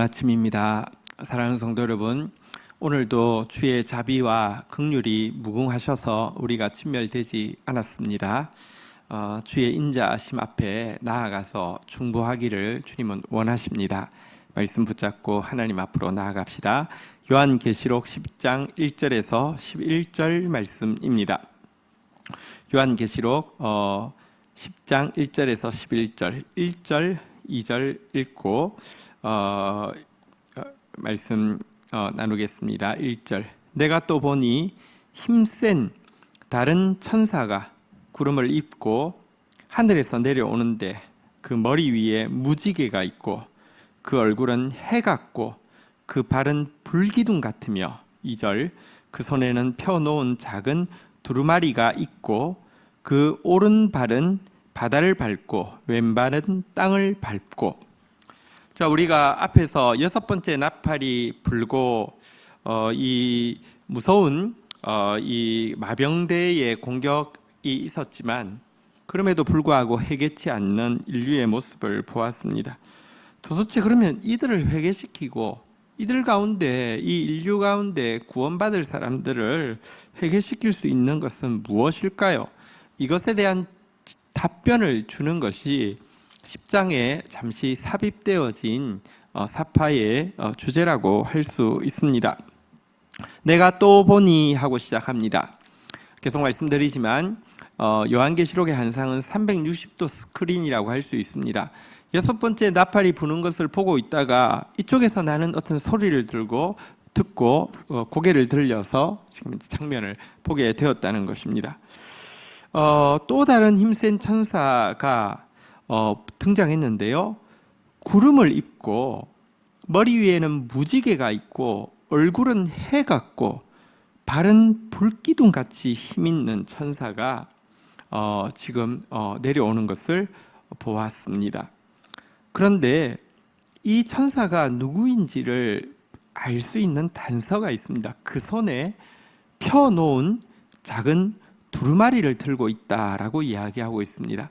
아침입니다. 사랑하는 성도 여러분, 오늘도 주의 자비와 긍휼이 무궁하셔서 우리가 진멸되지 않았습니다. 주의 인자하심 앞에 나아가서 중보하기를 주님은 원하십니다. 말씀 붙잡고 하나님 앞으로 나아갑시다. 요한계시록 10장 1절에서 11절 말씀입니다. 요한계시록 10장 1절에서 11절 1절 2절 읽고 말씀 나누겠습니다. 1절 내가 또 보니 힘센 다른 천사가 구름을 입고 하늘에서 내려오는데 그 머리 위에 무지개가 있고 그 얼굴은 해 같고 그 발은 불기둥 같으며 2절 그 손에는 펴놓은 작은 두루마리가 있고 그 오른발은 바다를 밟고 왼발은 땅을 밟고. 자, 우리가 앞에서 6번째 나팔이 불고 이 무서운 이 마병대의 공격이 있었지만 그럼에도 불구하고 회개치 않는 인류의 모습을 보았습니다. 도대체 그러면 이들을 회개시키고 이들 가운데 이 인류 가운데 구원받을 사람들을 회개시킬 수 있는 것은 무엇일까요? 이것에 대한 답변을 주는 것이 10장에 잠시 삽입되어진 사파의 주제라고 할 수 있습니다. 내가 또 보니 하고 시작합니다. 계속 말씀드리지만 요한계시록의 한상은 360도 스크린이라고 할 수 있습니다. 6번째 나팔이 부는 것을 보고 있다가 이쪽에서 나는 어떤 소리를 듣고 고개를 들려서 지금 장면을 보게 되었다는 것입니다. 또 다른 힘센 천사가 등장했는데요. 구름을 입고 머리 위에는 무지개가 있고 얼굴은 해 같고 발은 불기둥 같이 힘있는 천사가 지금 내려오는 것을 보았습니다. 그런데 이 천사가 누구인지를 알 수 있는 단서가 있습니다. 그 손에 펴놓은 작은 두루마리를 들고 있다라고 이야기하고 있습니다.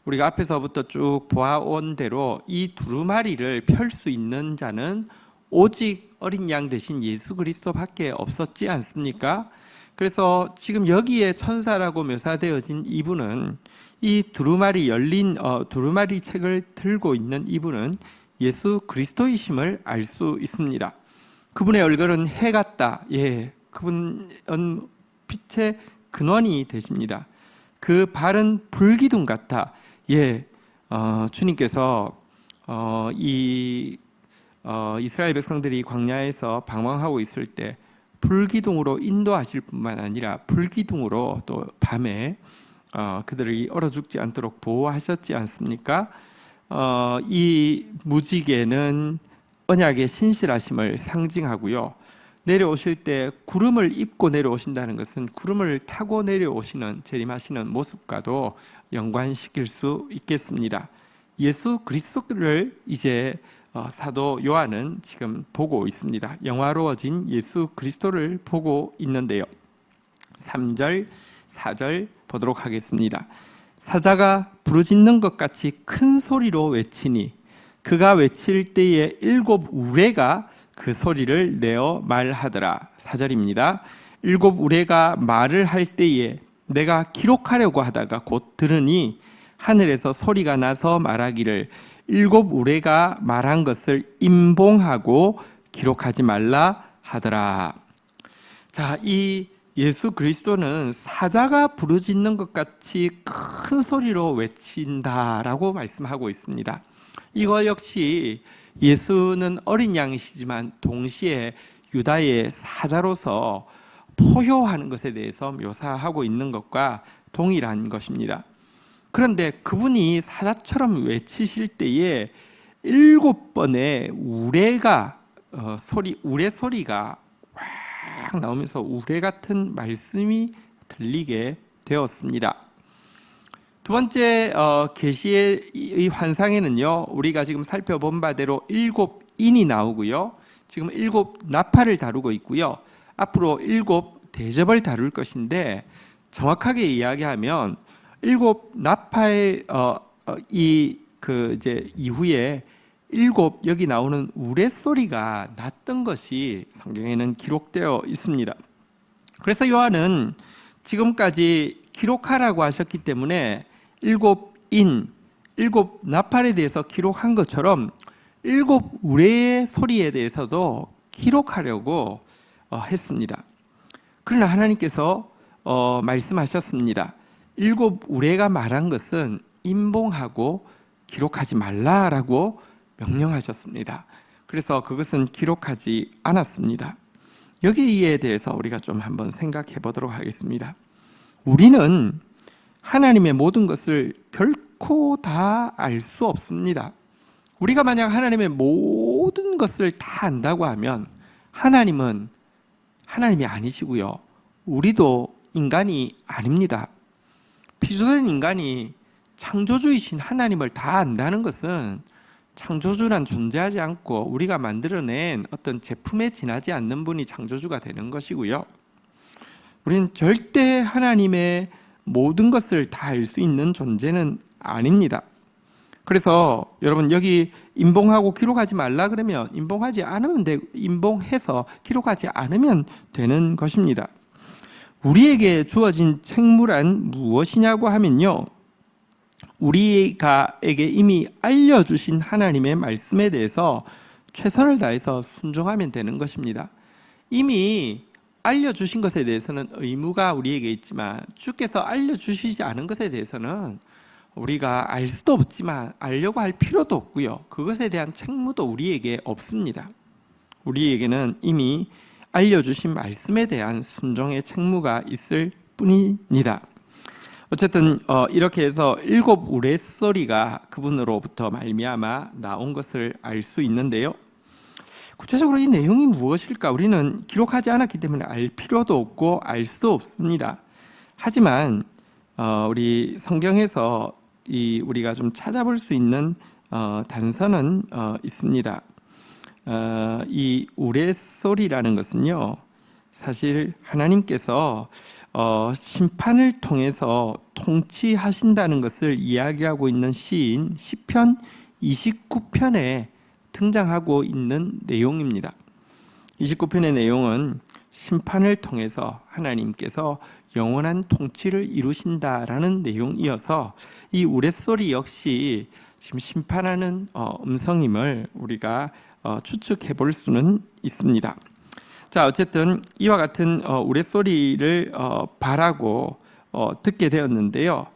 우리가 앞에서부터 쭉 보아온 대로 이 두루마리를 펼 수 있는 자는 오직 어린 양 대신 예수 그리스도밖에 없었지 않습니까? 그래서 지금 여기에 천사라고 묘사되어진 이분은 이 두루마리 열린 두루마리 책을 들고 있는 이분은 예수 그리스도이심을 알 수 있습니다. 그분의 얼굴은 해 같다. 예, 그분은 빛의 근원이 되십니다. 그 발은 불기둥 같아. 예, 주님께서 이스라엘 백성들이 광야에서 방황하고 있을 때 불기둥으로 인도하실 뿐만 아니라 불기둥으로 또 밤에 그들이 얼어 죽지 않도록 보호하셨지 않습니까? 이 무지개는 언약의 신실하심을 상징하고요. 내려오실 때 구름을 입고 내려오신다는 것은 구름을 타고 내려오시는 재림하시는 모습과도 연관시킬 수 있겠습니다. 예수 그리스도를 이제 사도 요한은 지금 보고 있습니다. 영화로워진 예수 그리스도를 보고 있는데요. 3절, 4절 보도록 하겠습니다. 사자가 부르짖는 것 같이 큰 소리로 외치니 그가 외칠 때에 7 우레가 그 소리를 내어 말하더라. 4절입니다. 7 우레가 말을 할 때에 내가 기록하려고 하다가 곧 들으니 하늘에서 소리가 나서 말하기를 7 우레가 말한 것을 임봉하고 기록하지 말라 하더라. 자, 이 예수 그리스도는 사자가 부르짖는 것 같이 큰 소리로 외친다라고 말씀하고 있습니다. 이거 역시 예수는 어린 양이시지만 동시에 유다의 사자로서 포효하는 것에 대해서 묘사하고 있는 것과 동일한 것입니다. 그런데 그분이 사자처럼 외치실 때에 7번의 우레가 우레 소리가 확 나오면서 우레 같은 말씀이 들리게 되었습니다. 두 번째 계시의 환상에는요, 우리가 지금 살펴본 바대로 7인이 나오고요, 지금 7 나팔을 다루고 있고요, 앞으로 7 대접을 다룰 것인데 정확하게 이야기하면 7 나팔 이제 이후에 일곱 여기 나오는 우레소리가 났던 것이 성경에는 기록되어 있습니다. 그래서 요한은 지금까지 기록하라고 하셨기 때문에 일곱 나팔에 대해서 기록한 것처럼 일곱 우레의 소리에 대해서도 기록하려고 했습니다. 그러나 하나님께서 말씀하셨습니다. 일곱 우레가 말한 것은 임봉하고 기록하지 말라라고 명령하셨습니다. 그래서 그것은 기록하지 않았습니다. 여기에 대해서 우리가 좀 한번 생각해 보도록 하겠습니다. 우리는 하나님의 모든 것을 결코 다 알 수 없습니다. 우리가 만약 하나님의 모든 것을 다 안다고 하면 하나님은 하나님이 아니시고요. 우리도 인간이 아닙니다. 피조된 인간이 창조주이신 하나님을 다 안다는 것은 창조주란 존재하지 않고 우리가 만들어낸 어떤 제품에 지나지 않는 분이 창조주가 되는 것이고요. 우리는 절대 하나님의 모든 것을 다 알 수 있는 존재는 아닙니다. 그래서 여러분 여기 임봉하고 기록하지 말라 그러면 임봉해서 기록하지 않으면 되는 것입니다. 우리에게 주어진 책무란 무엇이냐고 하면요, 우리에게 이미 알려주신 하나님의 말씀에 대해서 최선을 다해서 순종하면 되는 것입니다. 이미 알려주신 것에 대해서는 의무가 우리에게 있지만 주께서 알려주시지 않은 것에 대해서는 우리가 알 수도 없지만 알려고 할 필요도 없고요. 그것에 대한 책무도 우리에게 없습니다. 우리에게는 이미 알려주신 말씀에 대한 순종의 책무가 있을 뿐입니다. 어쨌든 이렇게 해서 일곱 우레소리가 그분으로부터 말미암아 나온 것을 알 수 있는데요. 구체적으로 이 내용이 무엇일까? 우리는 기록하지 않았기 때문에 알 필요도 없고 알 수도 없습니다. 하지만 우리 성경에서 우리가 좀 찾아볼 수 있는 단서는 있습니다. 이 우레소리라는 것은요, 사실 하나님께서 심판을 통해서 통치하신다는 것을 이야기하고 있는 시인 시편 29편에 등장하고 있는 내용입니다. 29편의 내용은 심판을 통해서 하나님께서 영원한 통치를 이루신다라는 내용이어서 이 우레소리 역시 지금 심판하는 음성임을 우리가 추측해 볼 수는 있습니다. 자, 어쨌든 이와 같은 우레소리를 바라고 듣게 되었는데요.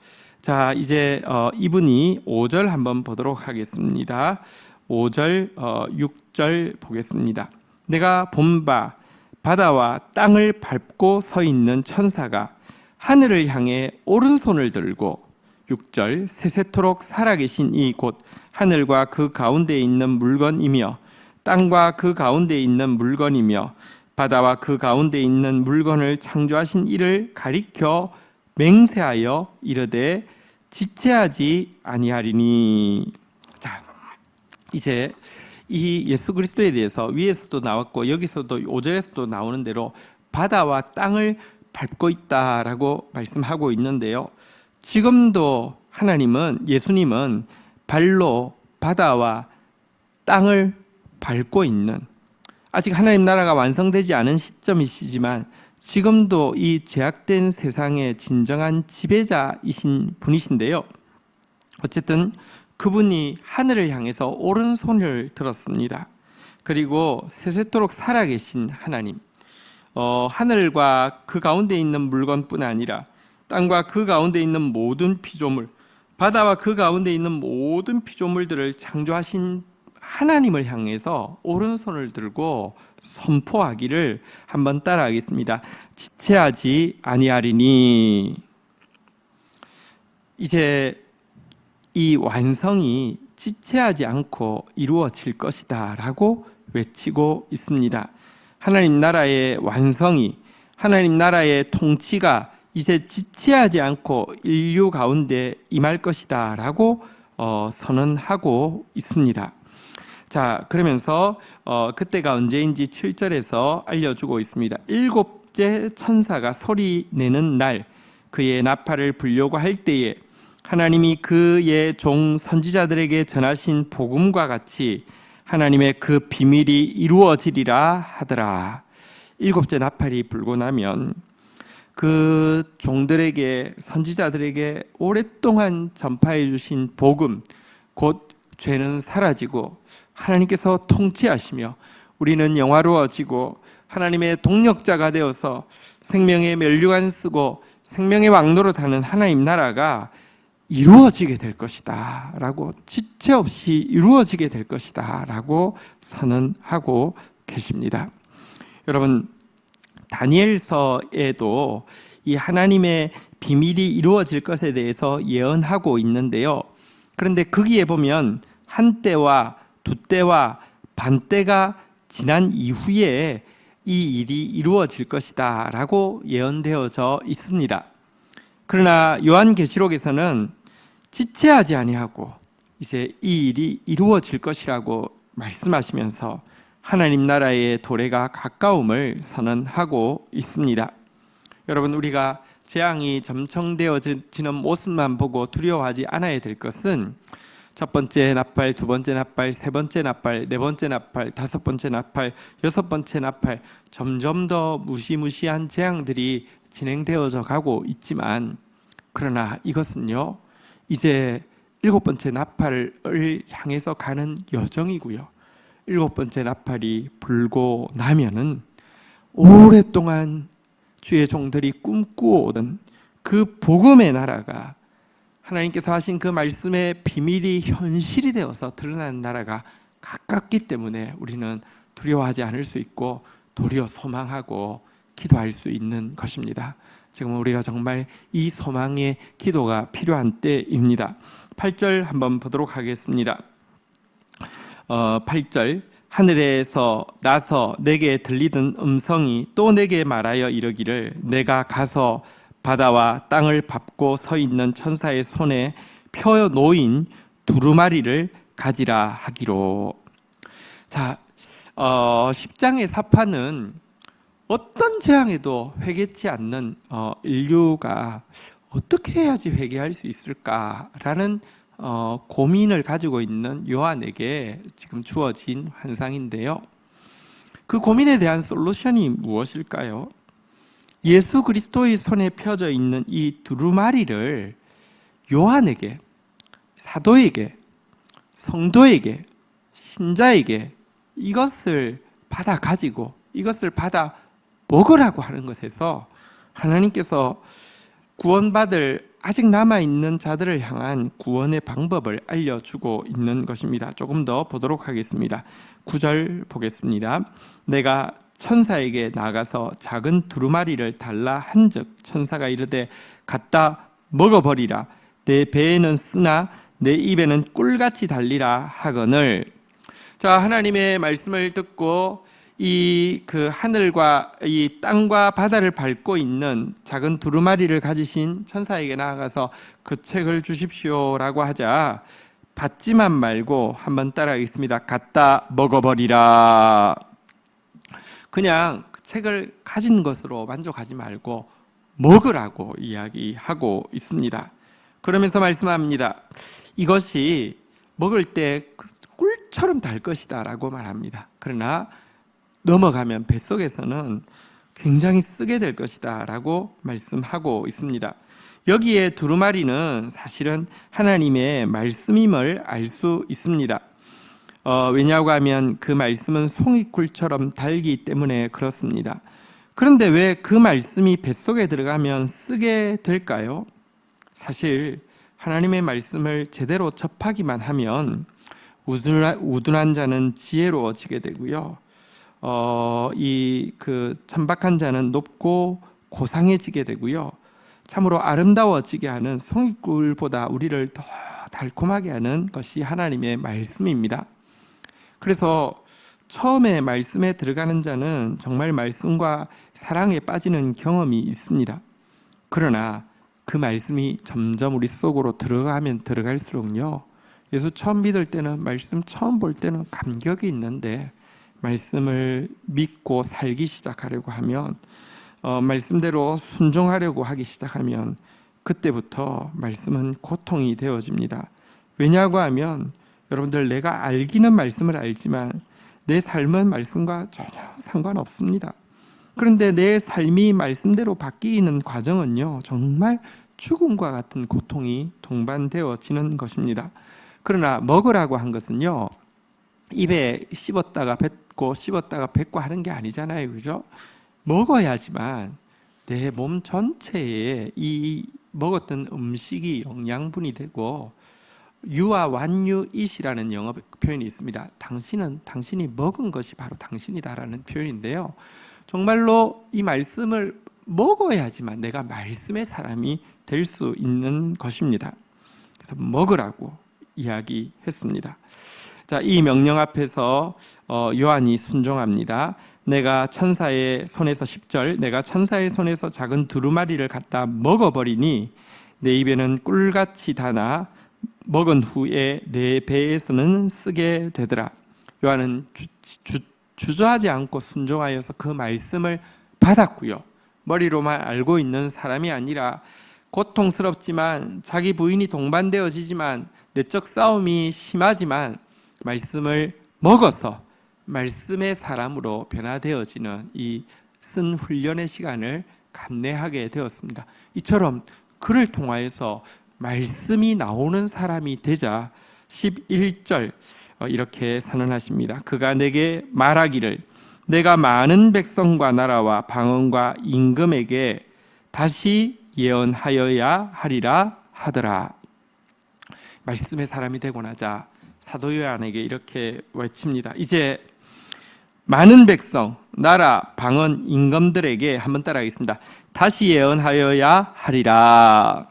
자, 이제 이분이 5절 한번 보도록 하겠습니다. 5절, 6절 보겠습니다. 내가 본 바 바다와 땅을 밟고 서 있는 천사가 하늘을 향해 오른손을 들고 6절 세세토록 살아계신 이 곧 하늘과 그 가운데에 있는 물건이며 땅과 그 가운데에 있는 물건이며 바다와 그 가운데 있는 물건을 창조하신 이를 가리켜 맹세하여 이르되 지체하지 아니하리니. 자, 이제 이 예수 그리스도에 대해서 위에서도 나왔고 여기서도 5절에서도 나오는 대로 바다와 땅을 밟고 있다라고 말씀하고 있는데요. 지금도 예수님은 발로 바다와 땅을 밟고 있는, 아직 하나님 나라가 완성되지 않은 시점이시지만 지금도 이 죄악된 세상의 진정한 지배자이신 분이신데요. 어쨌든 그분이 하늘을 향해서 오른손을 들었습니다. 그리고 세세토록 살아계신 하나님, 하늘과 그 가운데 있는 물건뿐 아니라 땅과 그 가운데 있는 모든 피조물, 바다와 그 가운데 있는 모든 피조물들을 창조하신 하나님을 향해서 오른손을 들고 선포하기를 한번 따라하겠습니다. 지체하지 아니하리니. 이제 이 완성이 지체하지 않고 이루어질 것이다 라고 외치고 있습니다. 하나님 나라의 완성이, 하나님 나라의 통치가 이제 지체하지 않고 인류 가운데 임할 것이다 라고 선언하고 있습니다. 자, 그러면서 그때가 언제인지 7절에서 알려주고 있습니다. 일곱째 천사가 소리 내는 날, 그의 나팔을 불려고 할 때에 하나님이 그의 종 선지자들에게 전하신 복음과 같이 하나님의 그 비밀이 이루어지리라 하더라. 일곱째 나팔이 불고 나면 그 종들에게, 선지자들에게 오랫동안 전파해 주신 복음, 곧 죄는 사라지고 하나님께서 통치하시며 우리는 영화로워지고 하나님의 동력자가 되어서 생명의 면류관 쓰고 생명의 왕노릇하는 하나님 나라가 이루어지게 될 것이다 라고, 지체 없이 이루어지게 될 것이다 라고 선언하고 계십니다. 여러분, 다니엘서에도 이 하나님의 비밀이 이루어질 것에 대해서 예언하고 있는데요. 그런데 거기에 보면 한때와 두때와 반때가 지난 이후에 이 일이 이루어질 것이다 라고 예언되어져 있습니다. 그러나 요한계시록에서는 지체하지 아니하고 이제 이 일이 이루어질 것이라고 말씀하시면서 하나님 나라의 도래가 가까움을 선언하고 있습니다. 여러분, 우리가 재앙이 점청되어지는 모습만 보고 두려워하지 않아야 될 것은 첫 번째 나팔, 두 번째 나팔, 세 번째 나팔, 네 번째 나팔, 다섯 번째 나팔, 여섯 번째 나팔, 점점 더 무시무시한 재앙들이 진행되어져 가고 있지만, 그러나 이것은요, 이제 일곱 번째 나팔을 향해서 가는 여정이고요. 일곱 번째 나팔이 불고 나면은 오랫동안 주의 종들이 꿈꾸어오던 그 복음의 나라가, 하나님께서 하신 그 말씀의 비밀이 현실이 되어서 드러나는 나라가 가깝기 때문에 우리는 두려워하지 않을 수 있고 도리어 소망하고 기도할 수 있는 것입니다. 지금 우리가 정말 이 소망의 기도가 필요한 때입니다. 8절 한번 보도록 하겠습니다. 8절, 하늘에서 나서 내게 들리던 음성이 또 내게 말하여 이르기를, 내가 가서 바다와 땅을 밟고 서 있는 천사의 손에 펴 놓인 두루마리를 가지라 하기로. 자, 10장의 사파는 어떤 재앙에도 회개치 않는 인류가 어떻게 해야지 회개할 수 있을까라는 고민을 가지고 있는 요한에게 지금 주어진 환상인데요. 그 고민에 대한 솔루션이 무엇일까요? 예수 그리스도의 손에 펴져 있는 이 두루마리를 요한에게, 사도에게, 성도에게, 신자에게 이것을 받아 가지고 이것을 받아 먹으라고 하는 것에서 하나님께서 구원받을 아직 남아있는 자들을 향한 구원의 방법을 알려주고 있는 것입니다. 조금 더 보도록 하겠습니다. 9절 보겠습니다. 내가 천사에게 나가서 작은 두루마리를 달라 한즉 천사가 이르되 갖다 먹어버리라. 내 배에는 쓰나 내 입에는 꿀같이 달리라 하거늘. 자, 하나님의 말씀을 듣고 이 그 하늘과 이 땅과 바다를 밟고 있는 작은 두루마리를 가지신 천사에게 나아가서 그 책을 주십시오라고 하자 받지만 말고, 한번 따라하겠습니다. 갖다 먹어버리라. 그냥 그 책을 가진 것으로 만족하지 말고 먹으라고 이야기하고 있습니다. 그러면서 말씀합니다. 이것이 먹을 때 꿀처럼 달 것이다 라고 말합니다. 그러나 넘어가면 뱃속에서는 굉장히 쓰게 될 것이다 라고 말씀하고 있습니다. 여기에 두루마리는 사실은 하나님의 말씀임을 알 수 있습니다. 왜냐하고 하면 그 말씀은 송이꿀처럼 달기 때문에 그렇습니다. 그런데 왜 그 말씀이 뱃속에 들어가면 쓰게 될까요? 사실 하나님의 말씀을 제대로 접하기만 하면 우둔한 자는 지혜로워지게 되고요. 이 그 천박한 자는 높고 고상해지게 되고요. 참으로 아름다워지게 하는 송이꿀보다 우리를 더 달콤하게 하는 것이 하나님의 말씀입니다. 그래서 처음에 말씀에 들어가는 자는 정말 말씀과 사랑에 빠지는 경험이 있습니다. 그러나 그 말씀이 점점 우리 속으로 들어가면 들어갈수록요, 예수 처음 믿을 때는, 말씀 처음 볼 때는 감격이 있는데 말씀을 믿고 살기 시작하려고 하면, 말씀대로 순종하려고 하기 시작하면 그때부터 말씀은 고통이 되어집니다. 왜냐고 하면 여러분들, 내가 알기는 말씀을 알지만 내 삶은 말씀과 전혀 상관없습니다. 그런데 내 삶이 말씀대로 바뀌는 과정은요, 정말 죽음과 같은 고통이 동반되어지는 것입니다. 그러나 먹으라고 한 것은요, 입에 씹었다가 뱉고 씹었다가 뱉고 하는 게 아니잖아요, 그죠? 먹어야지만 내 몸 전체에 이 먹었던 음식이 영양분이 되고, 유와 완유잇이라는 영어 표현이 있습니다. 당신이 먹은 것이 바로 당신이다라는 표현인데요, 정말로 이 말씀을 먹어야지만 내가 말씀의 사람이 될 수 있는 것입니다. 그래서 먹으라고 이야기했습니다. 자, 이 명령 앞에서 요한이 순종합니다. 내가 천사의 손에서 10절, 내가 천사의 손에서 작은 두루마리를 갖다 먹어버리니 내 입에는 꿀같이 다나 먹은 후에 내 배에서는 쓰게 되더라. 요한은 주저하지 않고 순종하여서 그 말씀을 받았고요, 머리로만 알고 있는 사람이 아니라 고통스럽지만 자기 부인이 동반되어지지만 내적 싸움이 심하지만 말씀을 먹어서 말씀의 사람으로 변화되어지는 이 쓴 훈련의 시간을 감내하게 되었습니다. 이처럼 그를 통하여서 말씀이 나오는 사람이 되자 11절 이렇게 선언하십니다. 그가 내게 말하기를 내가 많은 백성과 나라와 방언과 임금에게 다시 예언하여야 하리라 하더라. 말씀의 사람이 되고 나자 사도 요한에게 이렇게 외칩니다. 이제 많은 백성, 나라, 방언, 임금들에게 한번 따라하겠습니다. 다시 예언하여야 하리라.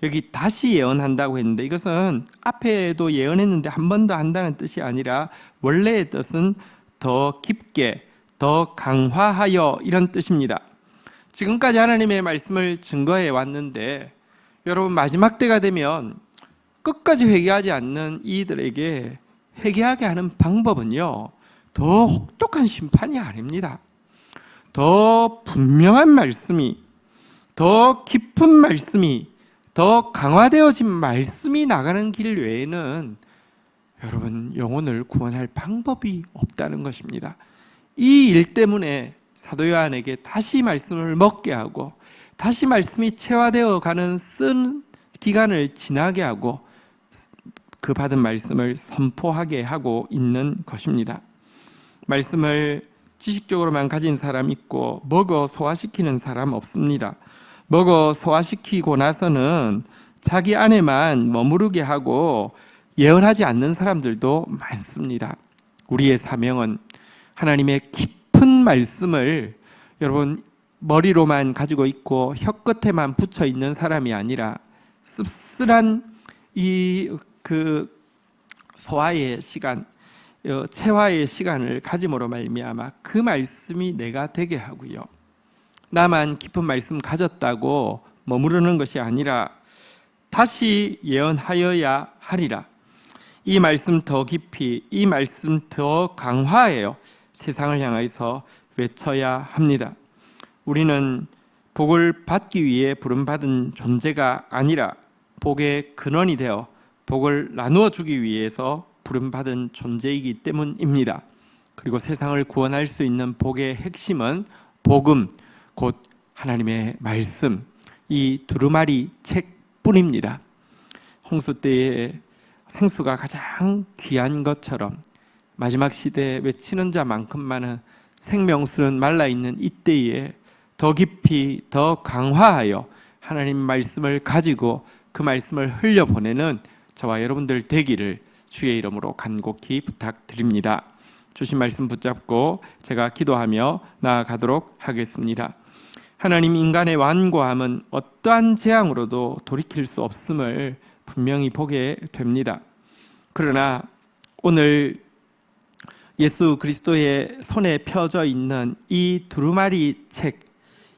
여기 다시 예언한다고 했는데 이것은 앞에도 예언했는데 한 번 더 한다는 뜻이 아니라 원래의 뜻은 더 깊게, 더 강화하여 이런 뜻입니다. 지금까지 하나님의 말씀을 증거해 왔는데 여러분, 마지막 때가 되면 끝까지 회개하지 않는 이들에게 회개하게 하는 방법은요, 더 혹독한 심판이 아닙니다. 더 분명한 말씀이, 더 깊은 말씀이, 더 강화되어진 말씀이 나가는 길 외에는 여러분, 영혼을 구원할 방법이 없다는 것입니다. 이 일 때문에 사도 요한에게 다시 말씀을 먹게 하고 다시 말씀이 체화되어 가는 쓴 기간을 지나게 하고 그 받은 말씀을 선포하게 하고 있는 것입니다. 말씀을 지식적으로만 가진 사람 있고 먹어 소화시키는 사람 없습니다. 먹어 소화시키고 나서는 자기 안에만 머무르게 하고 예언하지 않는 사람들도 많습니다. 우리의 사명은 하나님의 깊은 말씀을 여러분 머리로만 가지고 있고 혀끝에만 붙여 있는 사람이 아니라 씁쓸한 그 소화의 시간, 체화의 시간을 가짐으로 말미암아 그 말씀이 내가 되게 하고요, 나만 깊은 말씀 가졌다고 머무르는 것이 아니라 다시 예언하여야 하리라. 이 말씀 더 깊이, 이 말씀 더 강화하여 세상을 향해서 외쳐야 합니다. 우리는 복을 받기 위해 부름받은 존재가 아니라 복의 근원이 되어 복을 나누어 주기 위해서 부름받은 존재이기 때문입니다. 그리고 세상을 구원할 수 있는 복의 핵심은 복음, 곧 하나님의 말씀, 이 두루마리 책뿐입니다. 홍수 때에 생수가 가장 귀한 것처럼 마지막 시대에 외치는 자만큼만은 생명수는 말라있는 이때에 더 깊이 더 강화하여 하나님 말씀을 가지고 그 말씀을 흘려보내는 저와 여러분들 되기를 주의 이름으로 간곡히 부탁드립니다. 주신 말씀 붙잡고 제가 기도하며 나아가도록 하겠습니다. 하나님, 인간의 완고함은 어떠한 재앙으로도 돌이킬 수 없음을 분명히 보게 됩니다. 그러나 오늘 예수 그리스도의 손에 펴져 있는 이 두루마리 책,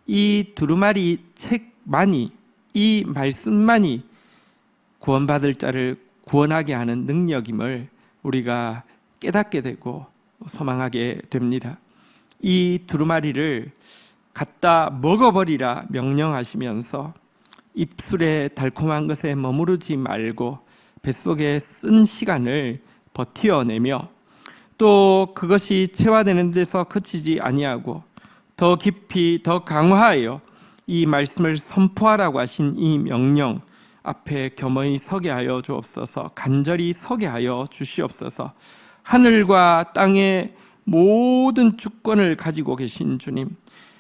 이 두루마리 책만이, 이 말씀만이 구원받을 자를 구원하게 하는 능력임을 우리가 깨닫게 되고 소망하게 됩니다. 이 두루마리를 갖다 먹어버리라 명령하시면서 입술의 달콤한 것에 머무르지 말고 뱃속에 쓴 시간을 버티어내며 또 그것이 체화되는 데서 그치지 아니하고 더 깊이 더 강화하여 이 말씀을 선포하라고 하신 이 명령 앞에 겸허히 서게 하여 주옵소서. 간절히 서게 하여 주시옵소서. 하늘과 땅의 모든 주권을 가지고 계신 주님,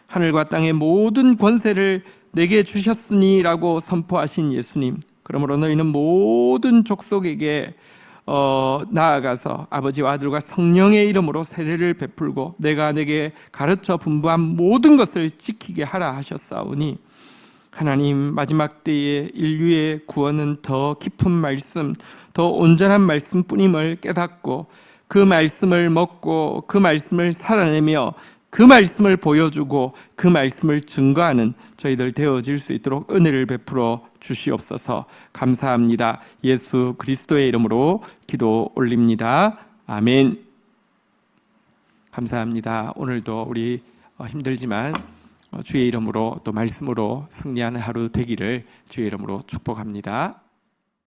하늘과 땅의 모든 권세를 내게 주셨으니라고 선포하신 예수님, 그러므로 너희는 모든 족속에게 나아가서 아버지와 아들과 성령의 이름으로 세례를 베풀고 내가 내게 가르쳐 분부한 모든 것을 지키게 하라 하셨사오니, 하나님, 마지막 때에 인류의 구원은 더 깊은 말씀, 더 온전한 말씀뿐임을 깨닫고 그 말씀을 먹고 그 말씀을 살아내며 그 말씀을 보여주고 그 말씀을 증거하는 저희들 되어질 수 있도록 은혜를 베풀어 주시옵소서. 감사합니다. 예수 그리스도의 이름으로 기도 올립니다. 아멘. 감사합니다. 오늘도 우리 힘들지만 주의 이름으로 또 말씀으로 승리하는 하루 되기를 주의 이름으로 축복합니다.